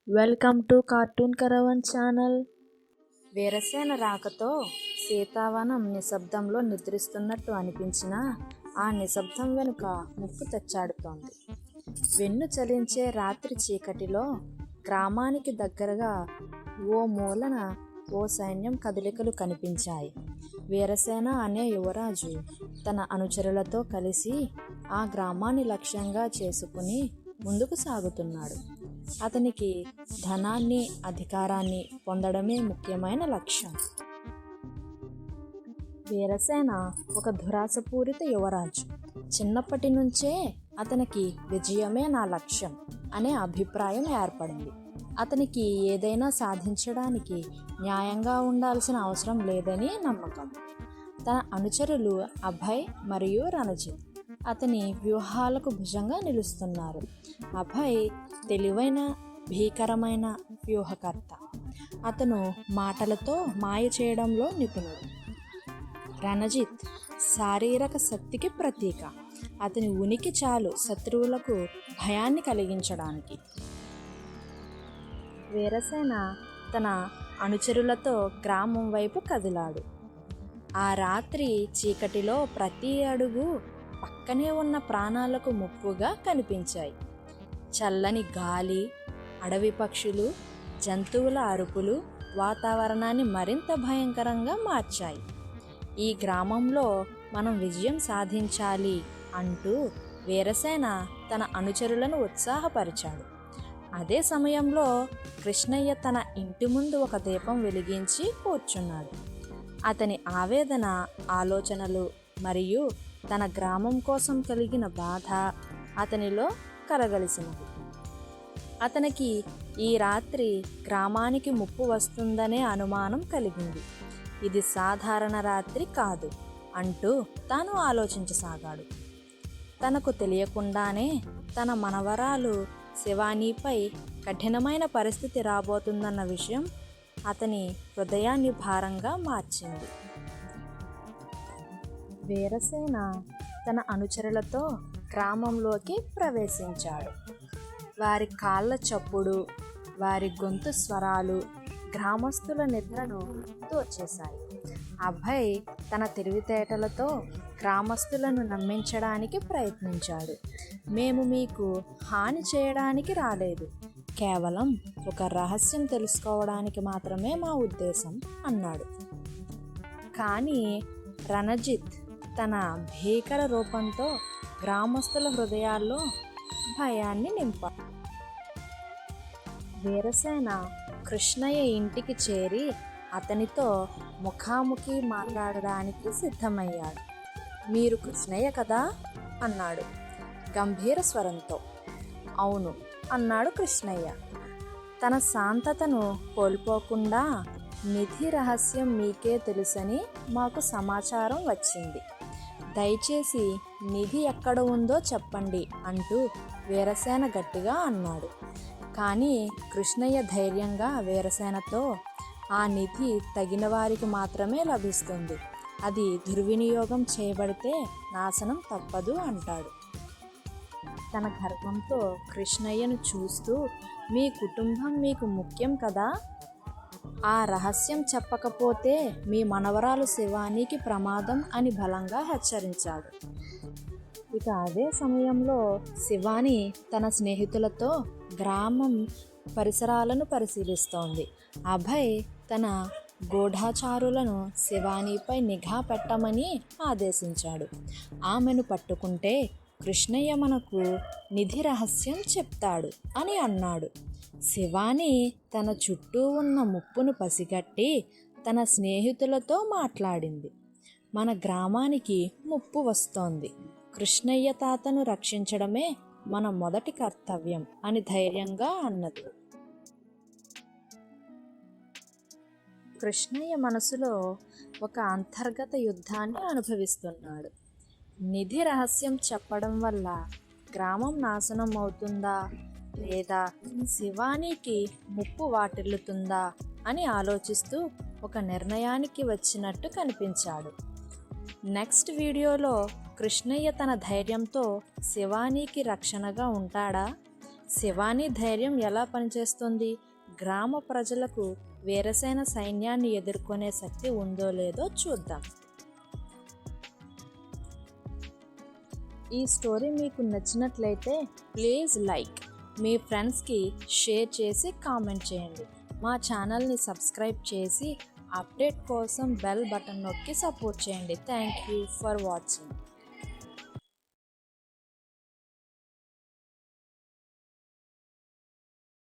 Welcome to cartoon caravan channel. Veerasena రాకతో సీతావనం నిశ్శబ్దంలో నిద్రిస్తున్నట్టు అనిపించినా ఆ నిశ్శబ్దం వెనుక ముప్పు తెచ్చాడుతోంది. వెన్ను చలించే రాత్రి చీకటిలో గ్రామానికి దగ్గరగా ఓ మూలన ఓ సైన్యం కదలికలు కనిపించాయి. వీరసేన అనే యువరాజు తన అనుచరులతో కలిసి ఆ గ్రామాన్ని లక్ష్యంగా చేసుకుని ముందుకు సాగుతున్నాడు. అతనికి ధనాన్ని, అధికారాన్ని పొందడమే ముఖ్యమైన లక్ష్యం. వీరసేన ఒక దురాశపూరిత యువరాజు. చిన్నప్పటి నుంచే అతనికి విజయమే నా లక్ష్యం అనే అభిప్రాయం ఏర్పడింది. అతనికి ఏదైనా సాధించడానికి న్యాయంగా ఉండాల్సిన అవసరం లేదని నమ్మకం. తన అనుచరులు అభయ్ మరియు రణజిత్ అతని వ్యూహాలకు భుజంగా నిలుస్తున్నారు. అభయ్ తెలివైన, భీకరమైన వ్యూహకర్త. అతను మాటలతో మాయ చేయడంలో నిపుణుడు. రణజిత్ శారీరక శక్తికి ప్రతీక. అతని ఉనికి చాలు శత్రువులకు భయాన్ని కలిగించడానికి. వీరసేన తన అనుచరులతో గ్రామం వైపు కదిలాడు. ఆ రాత్రి చీకటిలో ప్రతి అడుగు పక్కనే ఉన్న ప్రాణాలకు ముప్పుగా కనిపించాయి. చల్లని గాలి, అడవి పక్షులు, జంతువుల అరుపులు వాతావరణాన్ని మరింత భయంకరంగా మార్చాయి. ఈ గ్రామంలో మనం విజయం సాధించాలి అంటూ వీరసేన తన అనుచరులను ఉత్సాహపరిచాడు. అదే సమయంలో కృష్ణయ్య తన ఇంటి ముందు ఒక దీపం వెలిగించి కూర్చున్నాడు. అతని ఆవేదన, ఆలోచనలు మరియు తన గ్రామం కోసం కలిగిన బాధ అతనిలో కలగలిసినది. అతనికి ఈ రాత్రి గ్రామానికి ముప్పు వస్తుందనే అనుమానం కలిగింది. ఇది సాధారణ రాత్రి కాదు అంటూ తాను ఆలోచించసాగాడు. తనకు తెలియకుండానే తన మనవరాలు శివానీపై కఠినమైన పరిస్థితి రాబోతుందన్న విషయం అతని హృదయాన్ని భారంగా మార్చింది. వీరసేన తన అనుచరులతో గ్రామంలోకి ప్రవేశించాడు. వారి కాళ్ళ చప్పుడు, వారి గొంతు స్వరాలు గ్రామస్తుల నిద్రను దోచేశాయి. అభయ్ తన తెలివితేటలతో గ్రామస్తులను నమ్మించడానికి ప్రయత్నించాడు. మేము మీకు హాని చేయడానికి రాలేదు, కేవలం ఒక రహస్యం తెలుసుకోవడానికి మాత్రమే మా ఉద్దేశం అన్నాడు. కానీ రణజిత్ తన భీకర రూపంతో గ్రామస్తుల హృదయాల్లో భయాన్ని నింపాడు. వీరసేన కృష్ణయ్య ఇంటికి చేరి అతనితో ముఖాముఖి మాట్లాడడానికి సిద్ధమయ్యాడు. మీరు కృష్ణయ్య కదా అన్నాడు గంభీర స్వరంతో. అవును అన్నాడు కృష్ణయ్య. తన శాంతతను కోల్పోకుండా, నిధి రహస్యం మీకే తెలుసని మాకు సమాచారం వచ్చింది. దయచేసి నిధి ఎక్కడ ఉందో చెప్పండి అంటూ వీరసేన గట్టిగా అన్నాడు. కానీ కృష్ణయ్య ధైర్యంగా వీరసేనతో, ఆ నిధి తగిన వారికి మాత్రమే లభిస్తుంది. అది దుర్వినియోగం చేయబడితే నాశనం తప్పదు అంటాడు. తన గర్వంతో కృష్ణయ్యను చూస్తూ, మీ కుటుంబం మీకు ముఖ్యం కదా, ఆ రహస్యం చెప్పకపోతే మీ మనవరాలు శివానీకి ప్రమాదం అని బలంగా హెచ్చరించాడు. ఇక అదే సమయంలో శివాని తన స్నేహితులతో గ్రామం పరిసరాలను పరిశీలిస్తోంది. అభయ్ తన గూఢచారులను శివానీపై నిఘా పెట్టమని ఆదేశించాడు. ఆమెను పట్టుకుంటే కృష్ణయ్య మనకు నిధి రహస్యం చెప్తాడు అని అన్నాడు. శివాని తన చుట్టూ ఉన్న ముప్పును పసిగట్టి తన స్నేహితులతో మాట్లాడింది. మన గ్రామానికి ముప్పు వస్తోంది, కృష్ణయ్య తాతను రక్షించడమే మన మొదటి కర్తవ్యం అని ధైర్యంగా అన్నది. కృష్ణయ్య మనసులో ఒక అంతర్గత యుద్ధాన్ని అనుభవిస్తున్నాడు. నిధి రహస్యం చెప్పడం వల్ల గ్రామం నాశనం అవుతుందా, లేదా శివానీకి ముప్పు వాటిల్లుతుందా అని ఆలోచిస్తూ ఒక నిర్ణయానికి వచ్చినట్టు కనిపించాడు. నెక్స్ట్ వీడియోలో కృష్ణయ్య తన ధైర్యంతో శివానీకి రక్షణగా ఉంటాడా, శివాని ధైర్యం ఎలా పనిచేస్తుంది? గ్రామ ప్రజలకు వీరసేన సైన్యాన్ని ఎదుర్కొనే శక్తి ఉందో లేదో చూద్దాం. ఈ స్టోరీ మీకు నచ్చినట్లయితే ప్లీజ్ లైక్, మీ ఫ్రెండ్స్కి షేర్ చేసి కామెంట్ చేయండి. మా ఛానల్ని సబ్స్క్రైబ్ చేసి అప్డేట్ కోసం బెల్ బటన్ నొక్కి సపోర్ట్ చేయండి. Thank you for watching.